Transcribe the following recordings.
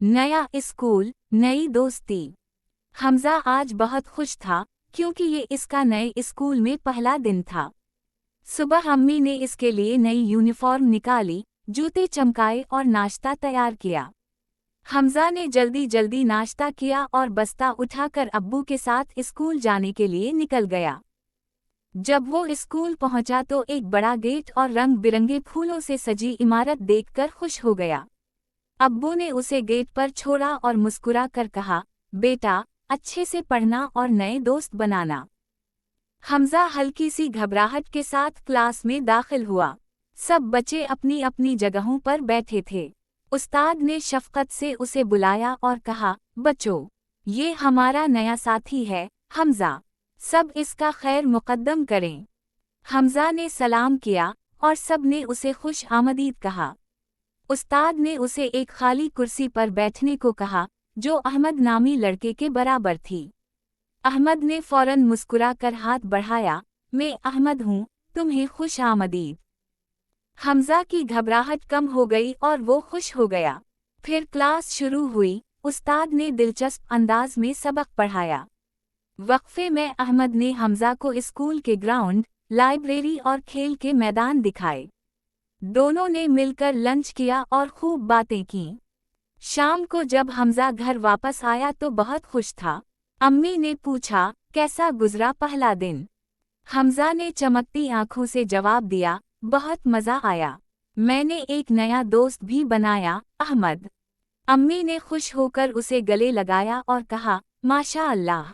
नया स्कूल, नई दोस्ती। हमजा आज बहुत खुश था क्योंकि ये इसका नए स्कूल में पहला दिन था। सुबह अम्मी ने इसके लिए नई यूनिफॉर्म निकाली, जूते चमकाए और नाश्ता तैयार किया। हमजा ने जल्दी जल्दी नाश्ता किया और बस्ता उठाकर अब्बू के साथ स्कूल जाने के लिए निकल गया। जब वो स्कूल पहुंचा तो एक बड़ा गेट और रंग बिरंगे फूलों से सजी इमारत देखकर खुश हो गया। अब्बू ने उसे गेट पर छोड़ा और मुस्कुरा कर कहा, बेटा, अच्छे से पढ़ना और नए दोस्त बनाना। हमजा हल्की सी घबराहट के साथ क्लास में दाखिल हुआ। सब बच्चे अपनी अपनी जगहों पर बैठे थे। उस्ताद ने शफकत से उसे बुलाया और कहा, बच्चों, ये हमारा नया साथी है, हमजा। सब इसका खैर मुकद्दम करें। हमजा ने सलाम किया और सब ने उसे खुश आमदीद कहा। उस्ताद ने उसे एक खाली कुर्सी पर बैठने को कहा, जो अहमद नामी लड़के के बराबर थी। अहमद ने फौरन मुस्कुरा कर हाथ बढ़ाया, मैं अहमद हूँ, तुम्हें खुश आमदीद। हमजा की घबराहट कम हो गई और वो खुश हो गया। फिर क्लास शुरू हुई। उस्ताद ने दिलचस्प अंदाज में सबक पढ़ाया। वक्फे में अहमद ने हमजा को स्कूल के ग्राउंड, लाइब्रेरी और खेल के मैदान दिखाए। दोनों ने मिलकर लंच किया और खूब बातें कीं। शाम को जब हमजा घर वापस आया तो बहुत खुश था। अम्मी ने पूछा, कैसा गुजरा पहला दिन? हमजा ने चमकती आंखों से जवाब दिया, बहुत मज़ा आया। मैंने एक नया दोस्त भी बनाया, अहमद। अम्मी ने खुश होकर उसे गले लगाया और कहा, माशा अल्लाह।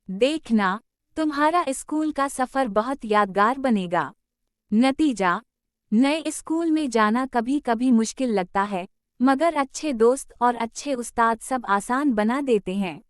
देखना, तुम्हारा स्कूल का सफ़र बहुत यादगार बनेगा। नतीजा, नए स्कूल में जाना कभी कभी मुश्किल लगता है, मगर अच्छे दोस्त और अच्छे उस्ताद सब आसान बना देते हैं।